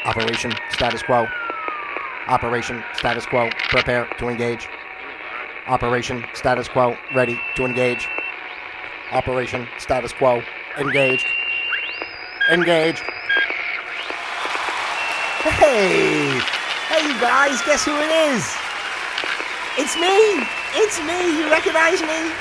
Operation status quo. Operation status quo. Prepare to engage. Operation status quo. Ready to engage. Operation status quo. Engaged. Engaged. Hey! Hey, you guys, guess who it is? It's me! It's me! You recognize me?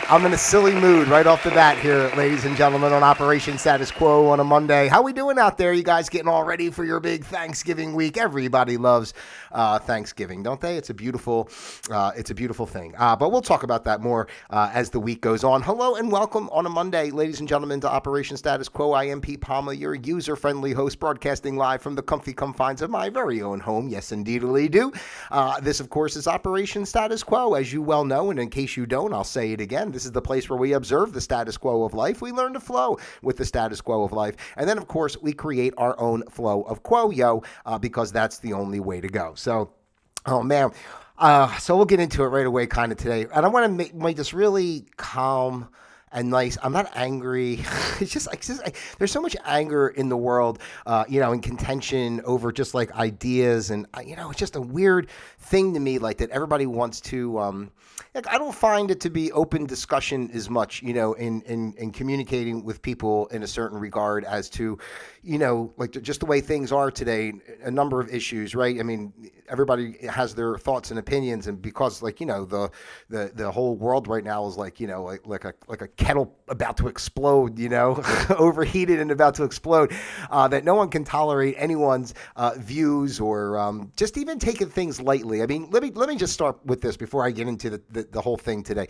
I'm in a silly mood right off the bat here, ladies and gentlemen, on Operation Status Quo on a Monday. How we doing out there? You guys getting all ready for your big Thanksgiving week? Everybody loves Thanksgiving, don't they? It's a beautiful thing. But we'll talk about that more as the week goes on. Hello and welcome on a Monday, ladies and gentlemen, to Operation Status Quo. I am Pete Palmer, your user-friendly host, broadcasting live from the comfy confines of my very own home. Yes, indeedly do. This, of course, is Operation Status Quo, as you well know, and in case you don't, I'll say it again. This is the place where we observe the status quo of life. We learn to flow with the status quo of life. And then, of course, we create our own flow of quo, because that's the only way to go. So, oh, man. So we'll get into it right away kind of today. And I want to make this really calm and nice. I'm not angry. It's just there's so much anger in the world, and contention over just like ideas. And, it's just a weird thing to me, like that everybody wants to, I don't find it to be open discussion as much, in communicating with people in a certain regard as to, just the way things are today, a number of issues, right? I mean, everybody has their thoughts and opinions, and because the whole world right now is like a kettle about to explode, overheated and about to explode, that no one can tolerate anyone's views or just even taking things lightly. I mean, let me just start with this before I get into the whole thing today.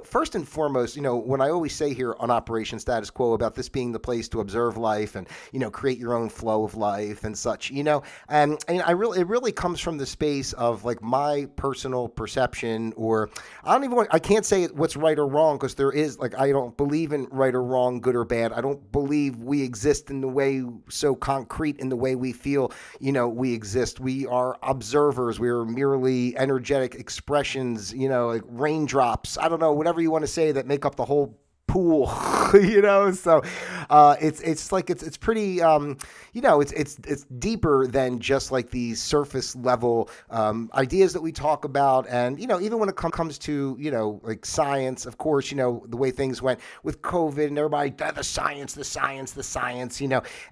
First and foremost, when I always say here on Operation Status Quo about this being the place to observe life and, create your own flow of life and such, and it really comes from the space of like my personal perception, or I can't say what's right or wrong, because there is I don't believe in right or wrong, good or bad. I don't believe we exist in the way so concrete in the way we feel, we exist. We are observers. We are merely energetic expressions, like raindrops. I don't know, whatever you want to say that make up the whole pool, so it's pretty, it's deeper than just like these surface level ideas that we talk about. And, even when it comes to, like science, of course, the way things went with COVID and everybody, the science,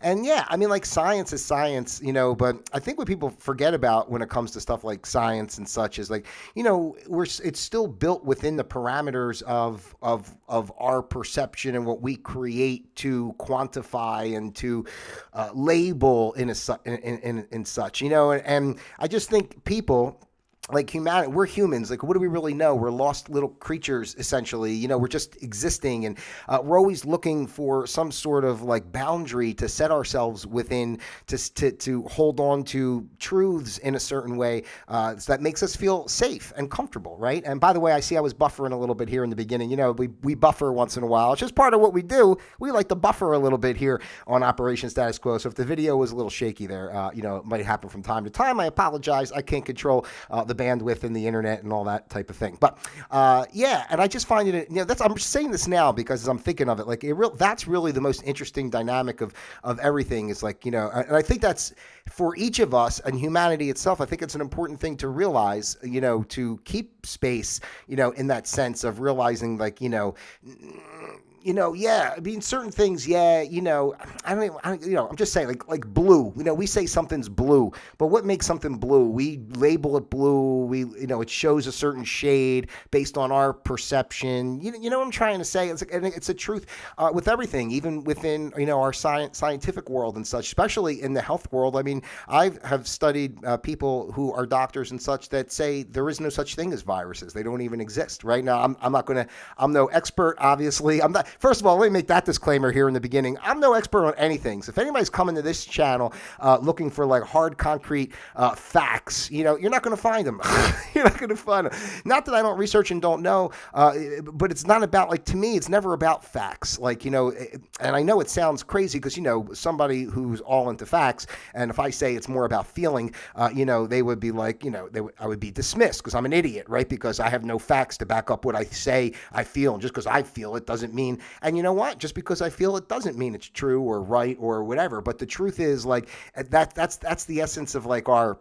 and yeah, I mean, like science is science, but I think what people forget about when it comes to stuff like science and such is like, it's still built within the parameters of our perception and what we create to quantify and to label in such, and I just think people, like humanity, we're humans. Like, what do we really know? We're lost little creatures, essentially. We're just existing, and we're always looking for some sort of like boundary to set ourselves within, to hold on to truths in a certain way so that makes us feel safe and comfortable, right? And by the way, I see I was buffering a little bit here in the beginning. We buffer once in a while. It's just part of what we do. We like to buffer a little bit here on Operation Status Quo. So if the video was a little shaky there, it might happen from time to time. I apologize. I can't control the bandwidth and the internet and all that type of thing. But and I just find it, I'm just saying this now because I'm thinking of it, like that's really the most interesting dynamic of everything is like, and I think that's for each of us and humanity itself. I think it's an important thing to realize, to keep space, in that sense of realizing like, I mean, certain things, I'm just saying, like blue, we say something's blue, but what makes something blue? We label it blue. It shows a certain shade based on our perception. You know what I'm trying to say? It's a truth with everything, even within, our scientific world and such, especially in the health world. I mean, I have studied people who are doctors and such that say there is no such thing as viruses. They don't even exist. Right now, I'm no expert, obviously. First of all, let me make that disclaimer here in the beginning. I'm no expert on anything. So if anybody's coming to this channel looking for like hard, concrete facts, you're not going to find them. You're not going to find them. Not that I don't research and don't know, but it's not about, like, to me, it's never about facts. Like, and I know it sounds crazy because, somebody who's all into facts, and if I say it's more about feeling, they would be like, I would be dismissed because I'm an idiot, right? Because I have no facts to back up what I say I feel. And just because I feel it doesn't mean And you know what? Just because I feel it doesn't mean it's true or right or whatever. But the truth is, like, that's the essence of like our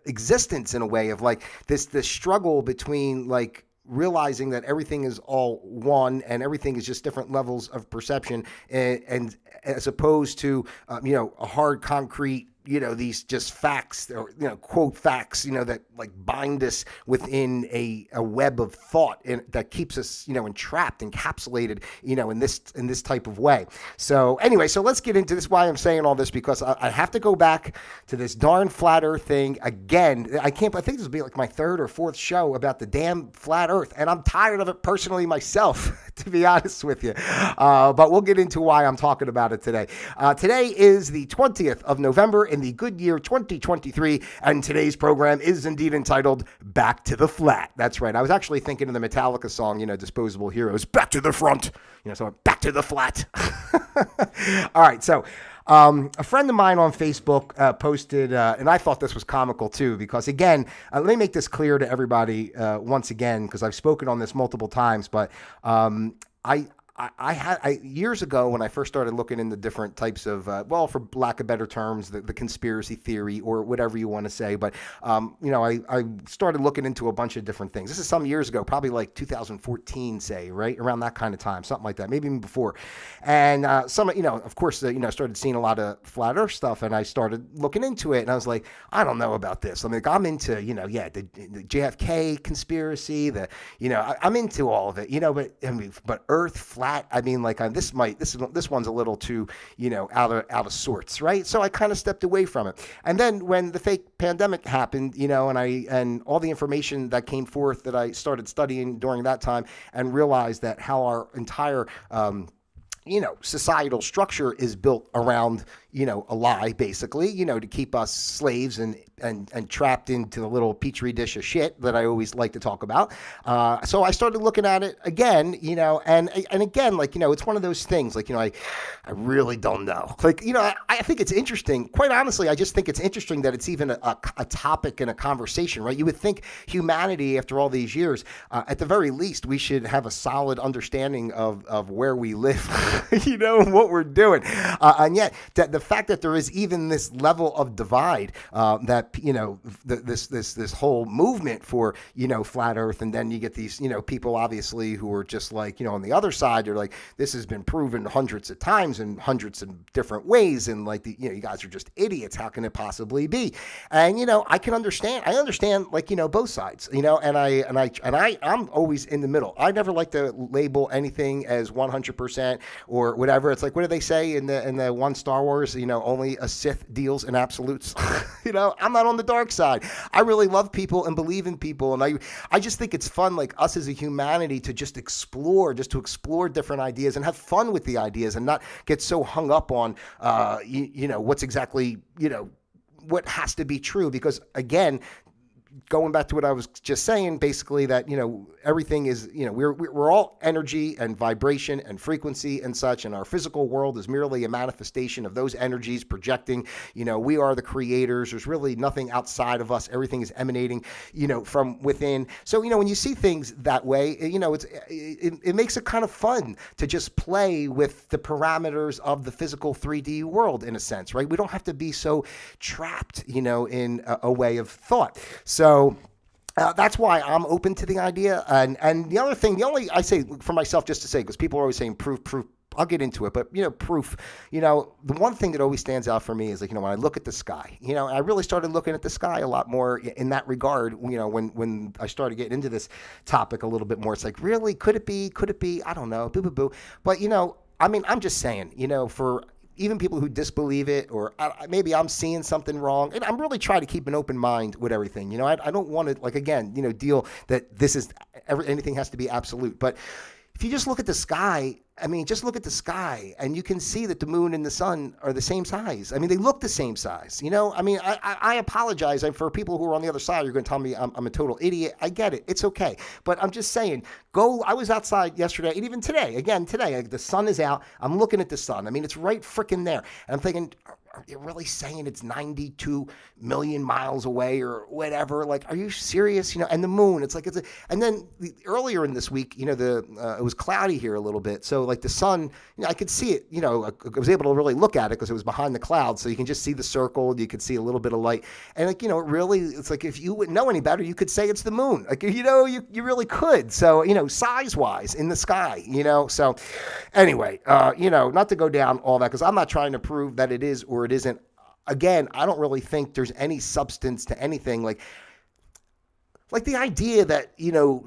existence, in a way, of like this struggle between like realizing that everything is all one and everything is just different levels of perception, and as opposed to a hard concrete, these just facts, or quote facts, that like bind us within a web of thought, and that keeps us entrapped, encapsulated in this type of way. So anyway, so let's get into this. Why I'm saying all this, because I have to go back to this darn flat earth thing again. I think this will be like my third or fourth show about the damn flat earth, and I'm tired of it personally myself, to be honest with you. But we'll get into why I'm talking about it today. Today is the 20th of November in the good year 2023, and today's program is indeed entitled Back to the Flat. That's right. I was actually thinking of the Metallica song, Disposable Heroes, Back to the Front, so back to the flat. All right, so a friend of mine on Facebook posted, and I thought this was comical too, because again, let me make this clear to everybody once again, because I've spoken on this multiple times, but I had years ago, when I first started looking into different types of, for lack of better terms, the conspiracy theory, or whatever you want to say. But, I started looking into a bunch of different things. This is some years ago, probably like 2014, say, right around that kind of time, something like that, maybe even before. And of course, started seeing a lot of flat earth stuff, and I started looking into it, and I was like, I don't know about this. I'm into, the JFK conspiracy, I'm into all of it, but Earth flat. I mean, like, this one's a little too, out of sorts, right? So I kind of stepped away from it. And then when the fake pandemic happened, and all the information that came forth, that I started studying during that time, and realized that how our entire societal structure is built around, a lie, basically, to keep us slaves and trapped into the little petri dish of shit that I always like to talk about. So I started looking at it again, and again, like, it's one of those things, like, I really don't know. Like, I think it's interesting. Quite honestly, I just think it's interesting that it's even a topic and a conversation, right? You would think humanity, after all these years, at the very least, we should have a solid understanding of where we live, what we're doing. And yet, the fact that there is even this level of divide, that this whole movement for flat Earth, and then you get these people, obviously, who are just like on the other side. They're like, this has been proven hundreds of times in hundreds of different ways, and like you guys are just idiots. How can it possibly be? And I can understand. I understand, like, both sides. And I'm always in the middle. I never like to label anything as 100% or whatever. It's like, what do they say in the one Star Wars? Only a Sith deals in absolutes. I'm not on the dark side. I really love people and believe in people, and I just think it's fun, like, us as a humanity, to just explore different ideas and have fun with the ideas, and not get so hung up on what's exactly what has to be true. Because again, going back to what I was just saying, basically, that, everything is, we're all energy and vibration and frequency and such, and our physical world is merely a manifestation of those energies projecting. We are the creators. There's really nothing outside of us. Everything is emanating, from within. So, when you see things that way, it makes it kind of fun to just play with the parameters of the physical 3D world, in a sense, right? We don't have to be so trapped, in a way of thought. So that's why I'm open to the idea. And the other thing, I say for myself, just to say, because people are always saying proof. I'll get into it, but proof. The one thing that always stands out for me is, like, when I look at the sky. I really started looking at the sky a lot more in that regard. When I started getting into this topic a little bit more, it's like, really, could it be? I don't know. Boo boo boo. But I'm just saying. For even people who disbelieve it, or maybe I'm seeing something wrong. And I'm really trying to keep an open mind with everything. I don't want to, like, again, deal that this is anything has to be absolute. But if you just look at the sky, just look at the sky, and you can see that the moon and the sun are the same size. They look the same size. I apologize. And for people who are on the other side, you're going to tell me I'm a total idiot. I get it. It's okay. But I'm just saying, I was outside yesterday, and even today, the sun is out. I'm looking at the sun. It's right freaking there. And I'm thinking, are you really saying it's 92 million miles away or whatever? Like, are you serious? And the moon, it's like, and then earlier in this week, it was cloudy here a little bit. So like the sun, I could see it, I was able to really look at it because it was behind the clouds. So you can just see the circle, you could see a little bit of light. And like, really, it's like, if you wouldn't know any better, you could say it's the moon. Like, you really could. So, size wise in the sky, so anyway, not to go down all that, because I'm not trying to prove that it is or it isn't. Again, I don't really think there's any substance to anything like the idea that,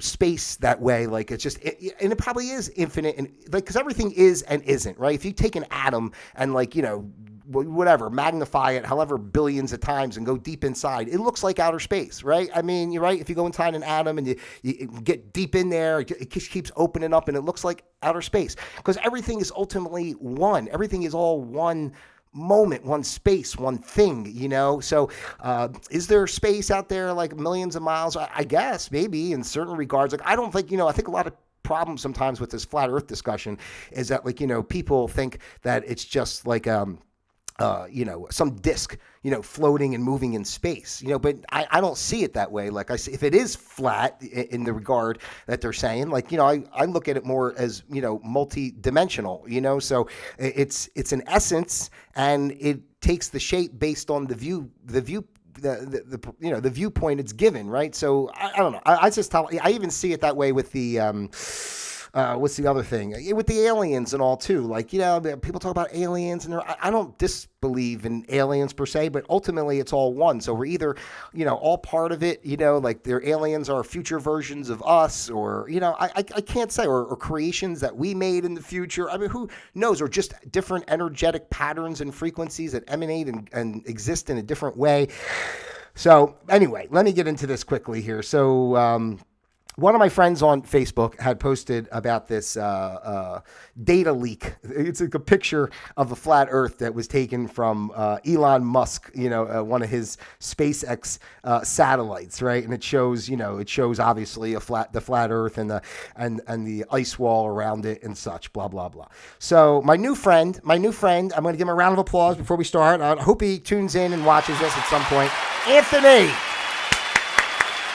space that way, like it's just, and it probably is infinite, and like, because everything is and isn't, right? If you take an atom and like, whatever, magnify it however billions of times and go deep inside, it looks like outer space, right? I mean, you're right. If you go inside an atom and you get deep in there, it just keeps opening up and it looks like outer space, because everything is ultimately one. Everything is all one moment, one space, one thing, So is there space out there like millions of miles? I guess maybe in certain regards. Like, I don't think, I think a lot of problem sometimes with this flat earth discussion is that, like, people think that it's just like some disc, floating and moving in space, but I don't see it that way. Like, I see, if it is flat in the regard that they're saying, like, I look at it more as, multi-dimensional, so it's an essence, and it takes the shape based on the viewpoint it's given, right? So I don't know. I even see it that way with the, what's the other thing? With the aliens and all too. Like, people talk about aliens, and I don't disbelieve in aliens per se, but ultimately it's all one. So we're either, all part of it, like their aliens are future versions of us, or, I can't say, or creations that we made in the future. I mean, who knows? Or just different energetic patterns and frequencies that emanate and exist in a different way. So anyway, let me get into this quickly here. So, one of my friends on Facebook had posted about this data leak. It's like a picture of a flat Earth that was taken from Elon Musk, one of his SpaceX satellites, right? And it shows, obviously the flat Earth and the ice wall around it and such, blah blah blah. So my new friend, I'm going to give him a round of applause before we start. I hope he tunes in and watches this at some point. Anthony.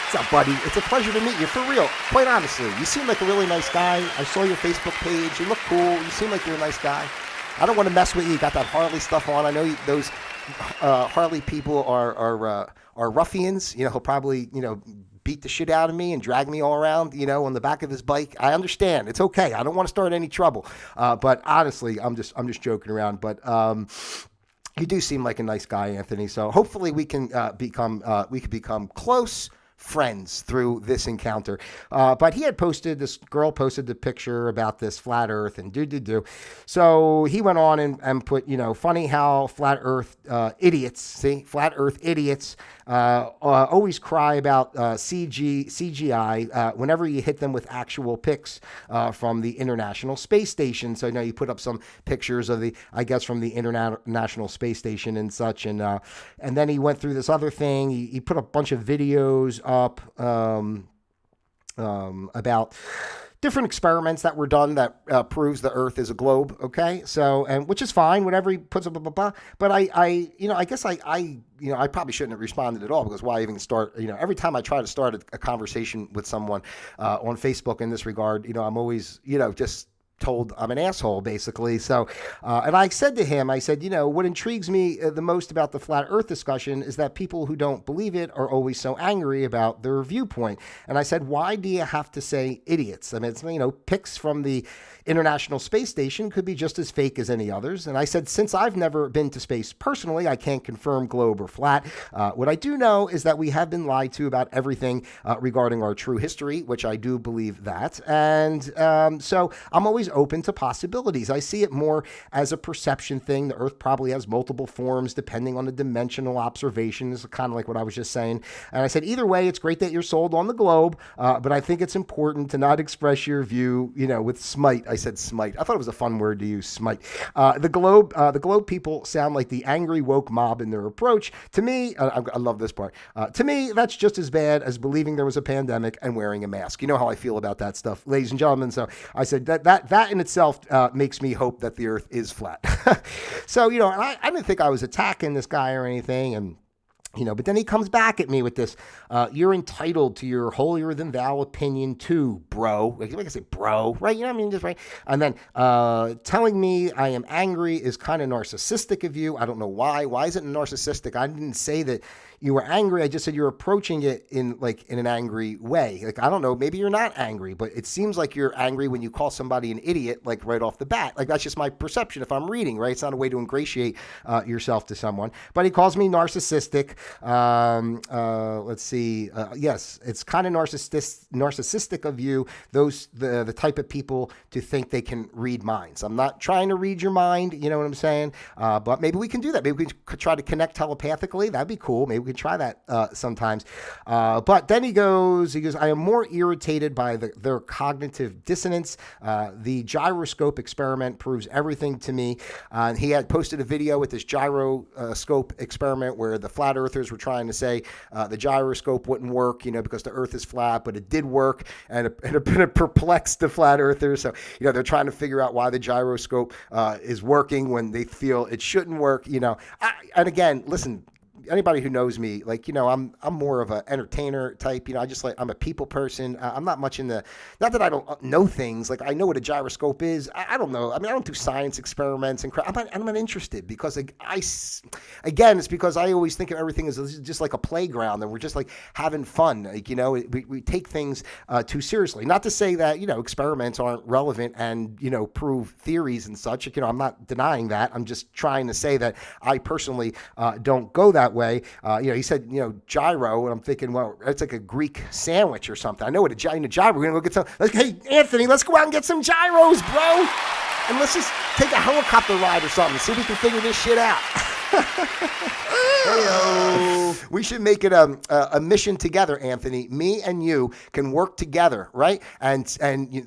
What's up, buddy? It's a pleasure to meet you, for real. Quite honestly, you seem like a really nice guy. I saw your Facebook page. You look cool. You seem like you're a nice guy. I don't want to mess with you. You got that Harley stuff on. I know those Harley people are ruffians. He'll probably, beat the shit out of me and drag me all around, on the back of his bike. I understand. It's okay. I don't want to start any trouble. But honestly, I'm just joking around. But you do seem like a nice guy, Anthony. So hopefully we can become close friends through this encounter. But this girl posted the picture about this flat Earth and So he went on and put, funny how flat Earth idiots always cry about CGI whenever you hit them with actual pics from the International Space Station. So you put up some pictures of from the International Space Station and such. And then he went through this other thing. He put a bunch of videos up about different experiments that were done that proves the Earth is a globe. Okay, so which is fine. Whatever he puts up, blah, blah, blah. But I guess I probably shouldn't have responded at all, because why even start? Every time I try to start a conversation with someone on Facebook in this regard, I'm always just told I'm an asshole, basically. So, and I said to him, what intrigues me the most about the flat Earth discussion is that people who don't believe it are always so angry about their viewpoint. And I said, why do you have to say idiots? I mean, it's, pics from the International Space Station could be just as fake as any others. And I said, since I've never been to space personally, I can't confirm globe or flat. What I do know is that we have been lied to about everything regarding our true history, which I do believe that. And so I'm always open to possibilities. I see it more as a perception thing. The Earth probably has multiple forms depending on the dimensional observation. This is kind of like what I was just saying. And I said, either way, it's great that you're sold on the globe, but I think it's important to not express your view, with smite. I said smite. I thought it was a fun word to use, smite. The globe people sound like the angry woke mob in their approach. To me, I love this part. To me, that's just as bad as believing there was a pandemic and wearing a mask. You know how I feel about that stuff, ladies and gentlemen. So I said that that in itself makes me hope that the earth is flat. So, I didn't think I was attacking this guy or anything. And but then he comes back at me with this, you're entitled to your holier than thou opinion too, bro. Like I say, bro, right? Just right. And then telling me I am angry is kind of narcissistic of you. I don't know why. Why is it narcissistic? I didn't say that you were angry. I just said you're approaching it in an angry way. Like, I don't know, maybe you're not angry, but it seems like you're angry when you call somebody an idiot, like right off the bat. Like, that's just my perception if I'm reading, right? It's not a way to ingratiate yourself to someone. But he calls me narcissistic. Let's see. Yes, it's kind of narcissistic of you, the type of people to think they can read minds. I'm not trying to read your mind, you know what I'm saying? But maybe we can do that. Maybe we could try to connect telepathically. That'd be cool. Maybe we could try that sometimes. But then he goes, I am more irritated by their cognitive dissonance. The gyroscope experiment proves everything to me. He had posted a video with this gyroscope experiment where the flat earthers were trying to say the gyroscope wouldn't work, because the earth is flat, but it did work, and it perplexed the flat earthers. So, they're trying to figure out why the gyroscope is working when they feel it shouldn't work, and again, listen, anybody who knows me, I'm more of an entertainer type. I'm a people person. I'm not much in not that I don't know things. Like, I know what a gyroscope is. I don't know. I don't do science experiments and crap. I'm not interested because it's because I always think of everything as just like a playground and we're just like having fun. We take things too seriously. Not to say that, experiments aren't relevant and, prove theories and such. I'm not denying that. I'm just trying to say that I personally don't go that way. He said, gyro, and I'm thinking, well, it's like a Greek sandwich or something. I know what a gyro. We're gonna go get some. Hey, Anthony, let's go out and get some gyros, bro, and let's just take a helicopter ride or something. See if we can figure this shit out. Hey-o. We should make it a mission together, Anthony. Me and you can work together, right? And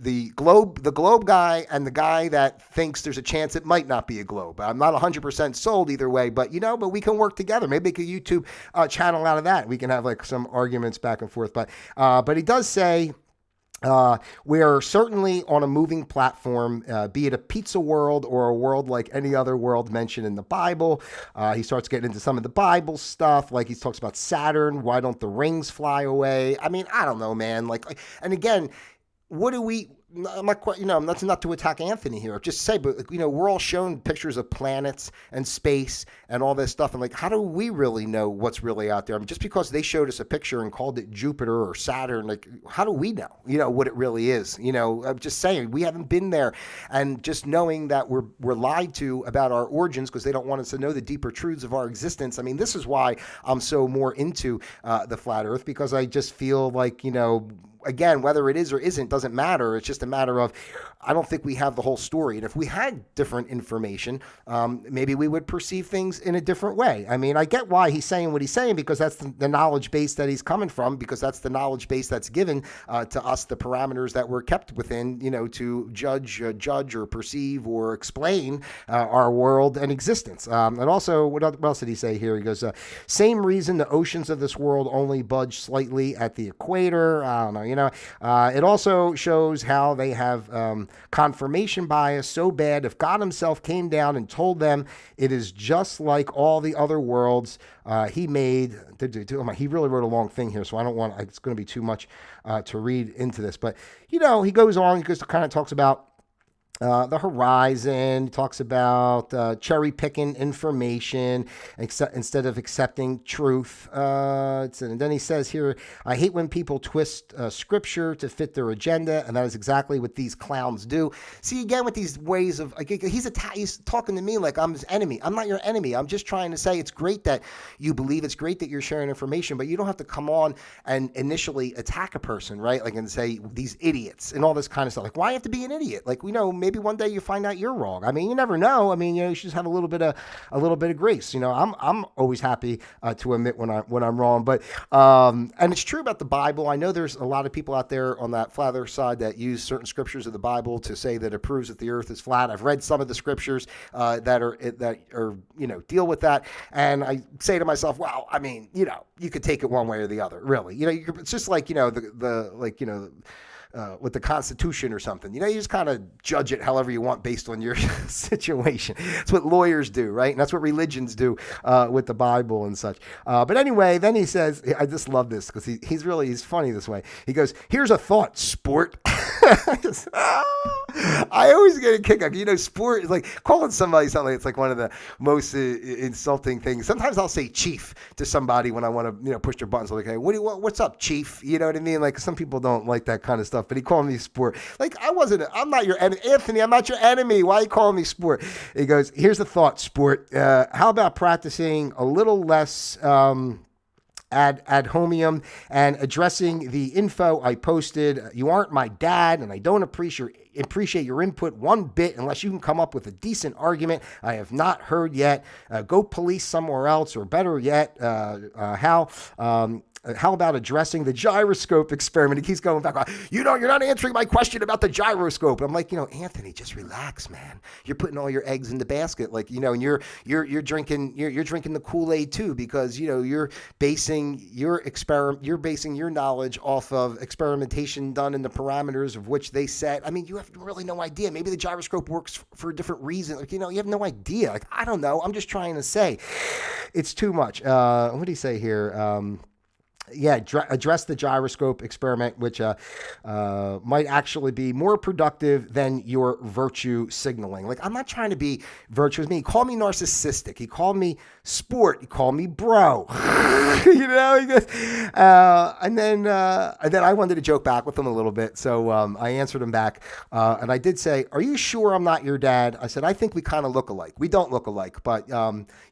the globe guy and the guy that thinks there's a chance it might not be a globe. I'm not 100% sold either way, but but we can work together. Maybe make a YouTube channel out of that. We can have some arguments back and forth. But he does say, we are certainly on a moving platform, be it a pizza world or a world like any other world mentioned in the Bible. He starts getting into some of the Bible stuff, like he talks about Saturn. Why don't the rings fly away? I don't know, man. And again, what do we? That's not to attack Anthony here. Just say, but we're all shown pictures of planets and space and all this stuff, and how do we really know what's really out there? Just because they showed us a picture and called it Jupiter or Saturn, how do we know? What it really is? I'm just saying we haven't been there, and just knowing that we're lied to about our origins because they don't want us to know the deeper truths of our existence. This is why I'm so more into the flat Earth, because I just feel like again, whether it is or isn't doesn't matter. It's just a matter of, I don't think we have the whole story. And if we had different information, maybe we would perceive things in a different way. I get why he's saying what he's saying, because that's the knowledge base that he's coming from, because that's the knowledge base that's given to us, the parameters that we're kept within, to judge or perceive or explain our world and existence. And also, what else did he say here? He goes, same reason the oceans of this world only budge slightly at the equator. I don't know. It also shows how they have confirmation bias so bad. If God himself came down and told them it is just like all the other worlds he made, he really wrote a long thing here, so I don't want, it's going to be too much to read into this. But, he goes on, he kind of talks about the horizon. He talks about cherry picking information instead of accepting truth. And then he says here, I hate when people twist scripture to fit their agenda, and that is exactly what these clowns do. See, again, with these ways of, he's talking to me like I'm his enemy. I'm not your enemy. I'm just trying to say it's great that you believe, it's great that you're sharing information, but you don't have to come on and initially attack a person, right? And say these idiots and all this kind of stuff. Why have to be an idiot? Maybe one day you find out you're wrong. You never know. You should just have a little bit of grace. I'm always happy to admit when I'm wrong. But and it's true about the Bible. I know there's a lot of people out there on that flat earth side that use certain scriptures of the Bible to say that it proves that the earth is flat. I've read some of the scriptures that are deal with that, and I say to myself, well, you could take it one way or the other, really. It's just like with the Constitution or something. You just kind of judge it however you want based on your situation. That's what lawyers do, right? And that's what religions do with the Bible and such. But anyway, then he says, I just love this because he's funny this way. He goes, here's a thought, sport. I always get a kick out. Sport is like calling somebody something. It's like one of the most insulting things. Sometimes I'll say chief to somebody when I want to, push their buttons. Like, hey, what's up, chief? You know what I mean? Like some people don't like that kind of stuff, but he called me sport. Like I'm not your enemy. Anthony, I'm not your enemy. Why are you calling me sport? He goes, here's the thought, sport. How about practicing a little less, ad hominem and addressing the info I posted. You aren't my dad, and I don't appreciate your input one bit unless you can come up with a decent argument I have not heard yet. Go police somewhere else, or better yet, how about addressing the gyroscope experiment? He keeps going back. You're not answering my question about the gyroscope. I'm like, Anthony, just relax, man. You're putting all your eggs in the basket, like, and you're drinking the Kool-Aid too, because you're basing your knowledge off of experimentation done in the parameters of which they set. I mean, you have really no idea. Maybe the gyroscope works for a different reason. Like, you have no idea. Like, I don't know. I'm just trying to say, it's too much. What do you say here? Address the gyroscope experiment, which might actually be more productive than your virtue signaling. Like, I'm not trying to be virtuous. He called me narcissistic. He called me sport. He called me bro. He goes, and then I wanted to joke back with him a little bit. So I answered him back, and I did say, "Are you sure I'm not your dad?" I said, "I think we kind of look alike. We don't look alike, but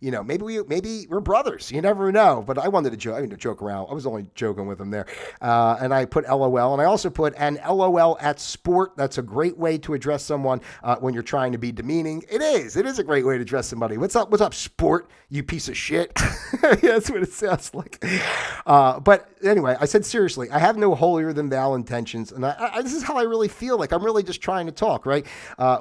maybe we're brothers. You never know." But I wanted to joke around. I was only joking with him there. And I put LOL, and I also put an LOL at sport. That's a great way to address someone when you're trying to be demeaning. It is a great way to address somebody. What's up, sport, you piece of shit? That's what it sounds like. But anyway, I said, seriously, I have no holier than thou intentions. And this is how I really feel. Like, I'm really just trying to talk, right?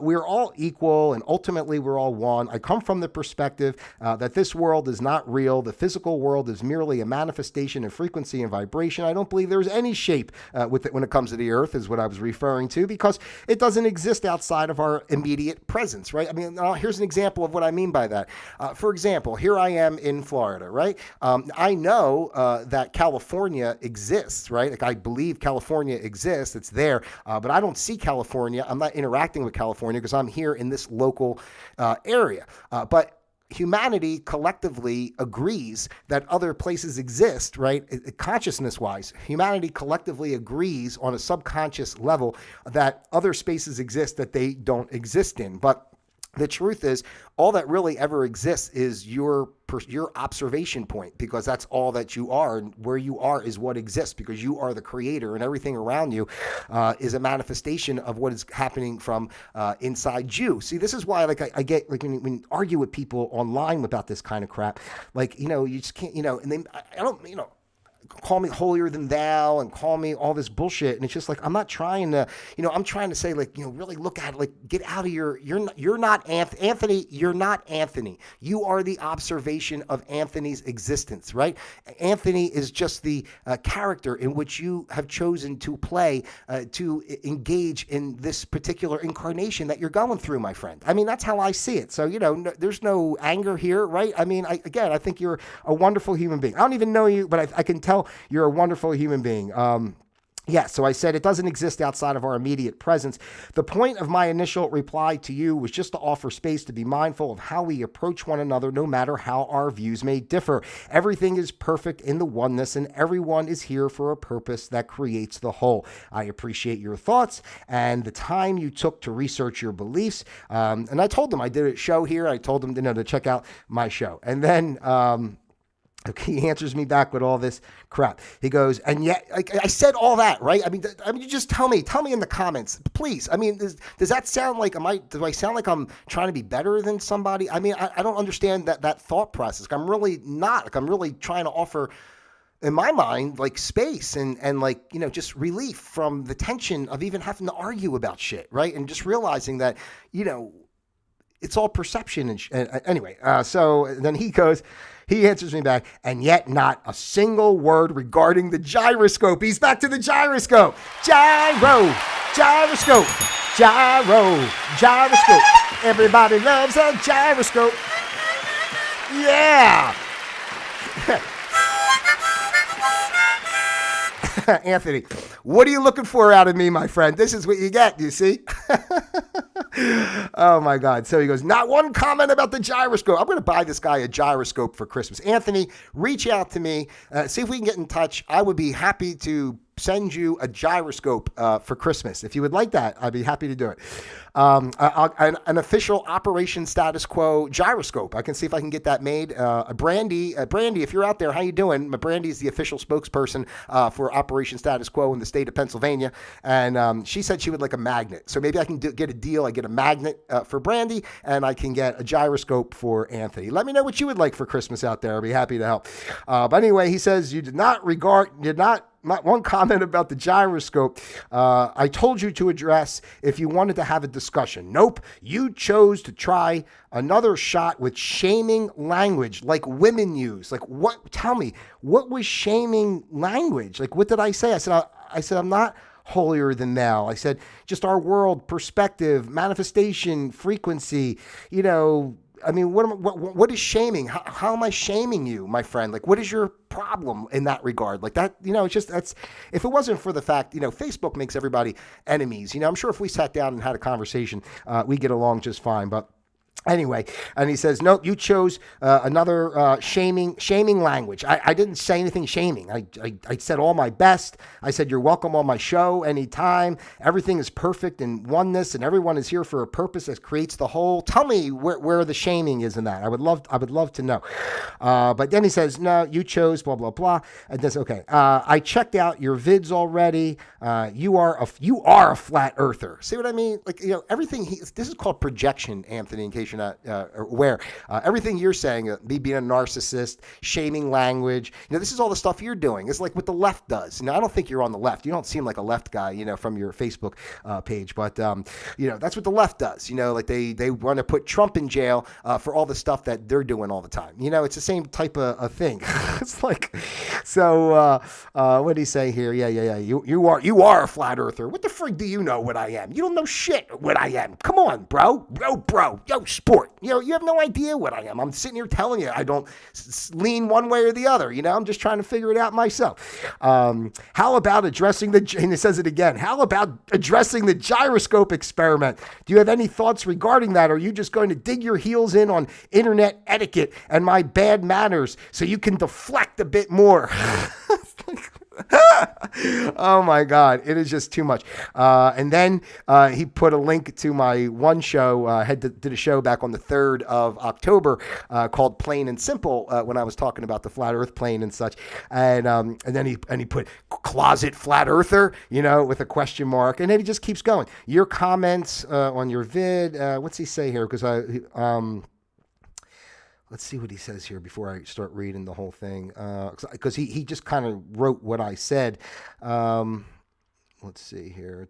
We're all equal, and ultimately we're all one. I come from the perspective that this world is not real. The physical world is merely a manifestation of frequency and vibration. I don't believe there's any shape with it when it comes to the earth, is what I was referring to, because it doesn't exist outside of our immediate presence, right? I mean, here's an example of what I mean by that. For example, here I am in Florida, right? I know that California exists, right? Like, I believe California exists. It's there, but I don't see California. I'm not interacting with California because I'm here in this local area. But humanity collectively agrees that other places exist, right? Consciousness-wise, humanity collectively agrees on a subconscious level that other spaces exist that they don't exist in. But the truth is, all that really ever exists is your observation point, because that's all that you are, and where you are is what exists, because you are the creator, and everything around you is a manifestation of what is happening from inside you. See, this is why, like, I get, like, when you argue with people online about this kind of crap, like, you just can't, and then I don't, call me holier than thou and call me all this bullshit. And it's just like, I'm not trying to, I'm trying to say, like, really look at it, like, get out of you're not Anthony. You're not Anthony. You are the observation of Anthony's existence, right? Anthony is just the character in which you have chosen to play, to engage in this particular incarnation that you're going through, my friend. I mean, that's how I see it. So, there's no anger here, right? I mean, I think you're a wonderful human being. I don't even know you, but I can tell you're a wonderful human being. So I said it doesn't exist outside of our immediate presence. The point of my initial reply to you was just to offer space to be mindful of how we approach one another, no matter how our views may differ. Everything is perfect in the oneness, and everyone is here for a purpose that creates the whole. I appreciate your thoughts and the time you took to research your beliefs. And I told them I did a show here. I told them to check out my show. And then he answers me back with all this crap. He goes, and yet, like, I said all that, right? I mean, you just tell me in the comments, please. I mean, does that sound like, do I sound like I'm trying to be better than somebody? I mean, I don't understand that thought process. I'm really not. Like, I'm really trying to offer, in my mind, like, space and like, just relief from the tension of even having to argue about shit, right? And just realizing that, it's all perception. And anyway, so then he goes, He answers me back, and yet not a single word regarding the gyroscope. He's back to the gyroscope. Gyroscope. Gyroscope. Everybody loves a gyroscope. Yeah. Anthony, what are you looking for out of me, my friend? This is what you get, you see? Oh, my God. So he goes, not one comment about the gyroscope. I'm going to buy this guy a gyroscope for Christmas. Anthony, reach out to me. See if we can get in touch. I would be happy to send you a gyroscope for Christmas. If you would like that, I'd be happy to do it. An official Operation Status Quo gyroscope. I can see if I can get that made. Brandy, if you're out there, how you doing? Brandy is the official spokesperson for Operation Status Quo in the state of Pennsylvania, and she said she would like a magnet. So maybe I can get a deal. I get a magnet for Brandy, and I can get a gyroscope for Anthony. Let me know what you would like for Christmas out there. I'll be happy to help. But anyway, he says you did not one comment about the gyroscope. I told you to address if you wanted to have a discussion. Nope. You chose to try another shot with shaming language like women use. Like what? Tell me, what was shaming language? Like what did I say? I said, I'm not holier than thou. I said, just our world, perspective, manifestation, frequency, I mean, what is shaming? How am I shaming you, my friend? Like, what is your problem in that regard? Like that, it's just, if it wasn't for the fact, Facebook makes everybody enemies. I'm sure if we sat down and had a conversation, we get along just fine. But anyway, and he says, nope, you chose another shaming language. I didn't say anything shaming. I said all my best. I said, you're welcome on my show anytime. Everything is perfect in oneness, and everyone is here for a purpose that creates the whole. Tell me where the shaming is in that. I would love to know. But then he says, no, you chose blah, blah, blah. And then, okay, I checked out your vids already. You are a flat earther. See what I mean? Like, everything, this is called projection, Anthony, in case you're not aware. Everything you're saying, me being a narcissist, shaming language, this is all the stuff you're doing. It's like what the left does. I don't think you're on the left. You don't seem like a left guy, from your Facebook page, but that's what the left does. Like they want to put Trump in jail for all the stuff that they're doing all the time. It's the same type of thing. It's like, so what did he say here? Yeah. You are a flat earther. What the frig do you know what I am? You don't know shit what I am. Come on, bro. Yo, sport. You have no idea what I am. I'm sitting here telling you I don't lean one way or the other. I'm just trying to figure it out myself. How about addressing and it says it again, how about addressing the gyroscope experiment? Do you have any thoughts regarding that? Or are you just going to dig your heels in on internet etiquette and my bad manners so you can deflect a bit more? Oh my God, it is just too much. And then he put a link to my one show. I did a show back on the 3rd of October called Plain and Simple when I was talking about the flat earth plane and such. And then he put closet flat earther, with a question mark. And then he just keeps going. Your comments on your vid, what's he say here? Because let's see what he says here before I start reading the whole thing. Because he just kind of wrote what I said. Let's see here.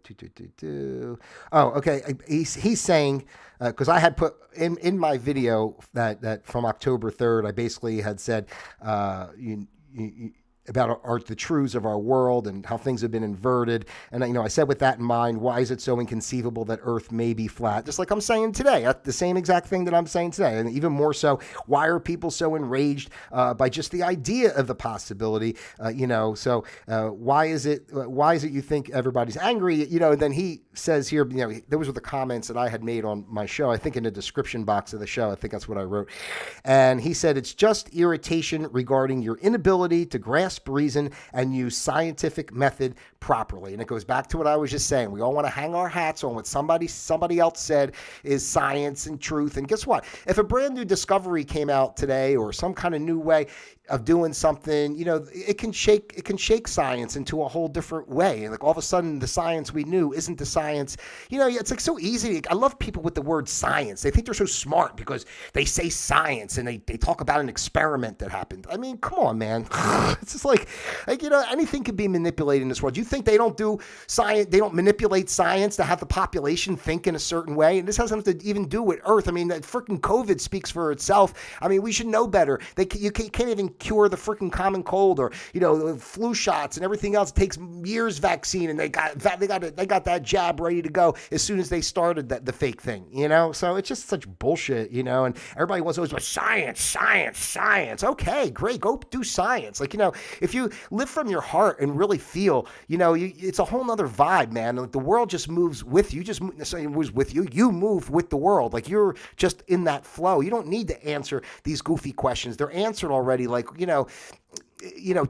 Oh, okay. He's saying, because I had put in my video that from October 3rd, I basically had said, about the truths of our world and how things have been inverted. And, I said with that in mind, why is it so inconceivable that Earth may be flat? Just like I'm saying today, the same exact thing that I'm saying today. And even more so, why are people so enraged by just the idea of the possibility? So why is it you think everybody's angry? And then he says here, those were the comments that I had made on my show. I think in the description box of the show, I think that's what I wrote. And he said, it's just irritation regarding your inability to grasp reason and use scientific method properly. And it goes back to what I was just saying. We all want to hang our hats on what somebody else said is science and truth. And guess what? If a brand new discovery came out today or some kind of new way, of doing something, it can shake science into a whole different way. And like all of a sudden the science we knew isn't the science. It's like so easy. I love people with the word science. They think they're so smart because they say science and they talk about an experiment that happened. I mean, come on, man. It's just like anything can be manipulated in this world. You think they don't do science, they don't manipulate science to have the population think in a certain way? And this has nothing to even do with Earth. I mean, that freaking COVID speaks for itself. I mean, we should know better. You can't even cure the freaking common cold or flu shots and everything else. It takes years vaccine, and they got that jab ready to go as soon as they started the fake thing. So it's just such bullshit. And everybody wants to always science. Okay, great, go do science. Like if you live from your heart and really feel, it's a whole nother vibe, man. Like the world just moves with you. You move with the world. Like you're just in that flow. You don't need to answer these goofy questions. They're answered already. Like, you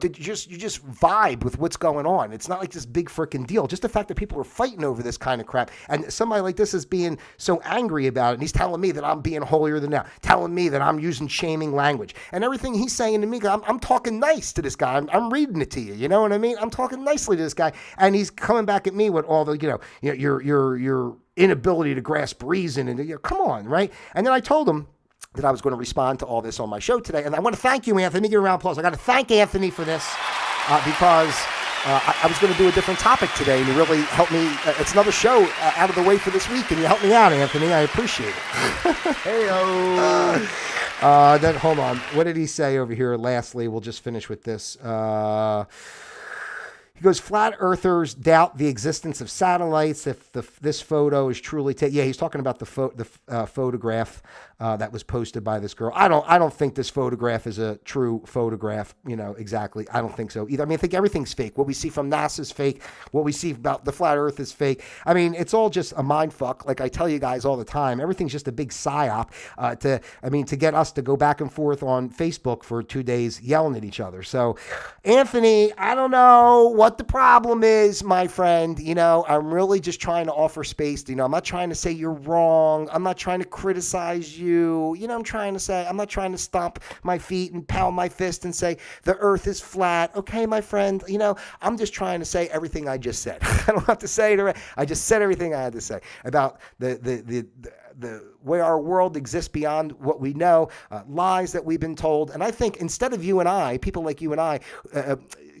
just vibe with what's going on. It's not like this big freaking deal. Just the fact that people are fighting over this kind of crap, and somebody like this is being so angry about it, and he's telling me that I'm being holier than thou, telling me that I'm using shaming language, and everything he's saying to me, I'm talking nice to this guy. I'm reading it to you. You know what I mean? I'm talking nicely to this guy, and he's coming back at me with all the your inability to grasp reason, and come on, right? And then I told him that I was going to respond to all this on my show today. And I want to thank you, Anthony. Let me give a round of applause. I got to thank Anthony for this because I was going to do a different topic today, and you really helped me. It's another show out of the way for this week, and you helped me out, Anthony. I appreciate it. Hey-o. Then, hold on. What did he say over here? Lastly, we'll just finish with this. He goes, flat earthers doubt the existence of satellites if this photo is truly taken. Yeah, he's talking about the photograph that was posted by this girl. I don't think this photograph is a true photograph, exactly. I don't think so either. I mean, I think everything's fake. What we see from NASA is fake. What we see about the flat earth is fake. I mean, it's all just a mind fuck. Like I tell you guys all the time, everything's just a big psyop to get us to go back and forth on Facebook for 2 days yelling at each other. So, Anthony, I don't know what the problem is, my friend. I'm really just trying to offer space. I'm not trying to say you're wrong. I'm not trying to criticize you. I'm trying to say, I'm not trying to stomp my feet and pound my fist and say the earth is flat. Okay, my friend, I'm just trying to say everything I just said. I don't have to say it. I just said everything I had to say about the way our world exists beyond what we know, lies that we've been told. And I think instead of you and I, people like you and I,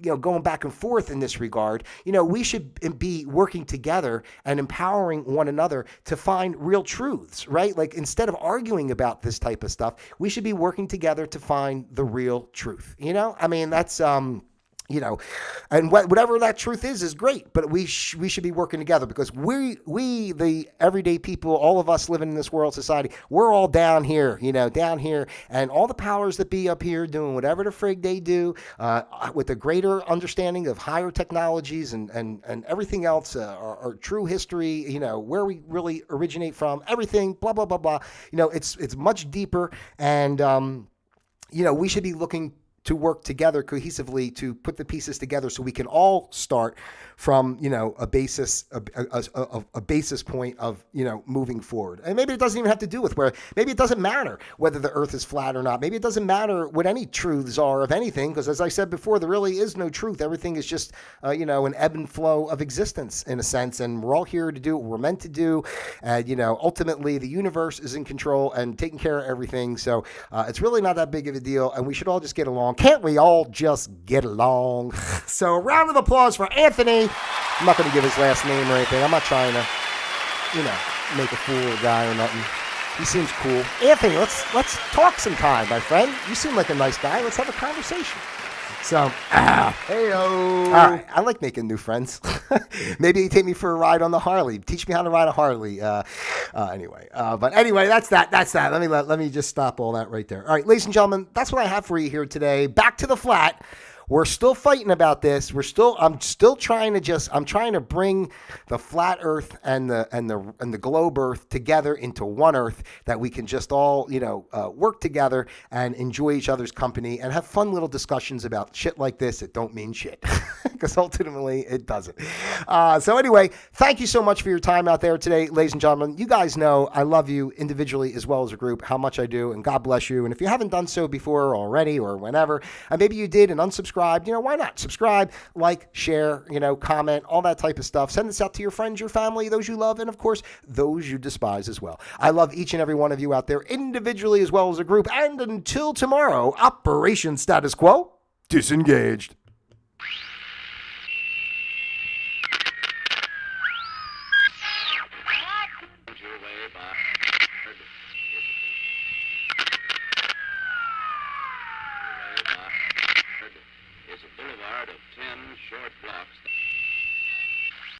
going back and forth in this regard, we should be working together and empowering one another to find real truths, right? Like instead of arguing about this type of stuff, we should be working together to find the real truth. I mean, that's, and whatever that truth is great, but we should be working together because we, the everyday people, all of us living in this world society, we're all down here, and all the powers that be up here doing whatever the frig they do, with a greater understanding of higher technologies and everything else, our true history, where we really originate from, everything, blah, blah, blah, blah. It's much deeper, and, we should be looking to work together cohesively to put the pieces together so we can all start from, a basis point of, moving forward. And maybe it doesn't even have to do with maybe it doesn't matter whether the earth is flat or not. Maybe it doesn't matter what any truths are of anything, because as I said before, there really is no truth. Everything is just, an ebb and flow of existence in a sense. And we're all here to do what we're meant to do. And, ultimately the universe is in control and taking care of everything. So it's really not that big of a deal. And we should all just get along. Can't we all just get along? So a round of applause for Anthony. I'm not going to give his last name or anything. I'm not trying to, make a fool of a guy or nothing. He seems cool. Anthony, let's talk sometime, my friend. You seem like a nice guy. Let's have a conversation. So, hey-o. All right, I like making new friends. Maybe you take me for a ride on the Harley. Teach me how to ride a Harley. But anyway, that's that. Let me just stop all that right there. All right, ladies and gentlemen, that's what I have for you here today. Back to the flat. We're still fighting about this. I'm still trying to bring the flat Earth and the globe Earth together into one Earth that we can just all, work together and enjoy each other's company and have fun little discussions about shit like this that don't mean shit. because ultimately it doesn't. So anyway, thank you so much for your time out there today, ladies and gentlemen. You guys know I love you individually as well as a group, how much I do, and God bless you. And if you haven't done so before already or whenever, and maybe you did and unsubscribed, why not? Subscribe, like, share, comment, all that type of stuff. Send this out to your friends, your family, those you love, and of course, those you despise as well. I love each and every one of you out there individually as well as a group. And until tomorrow, Operation Status Quo, disengaged.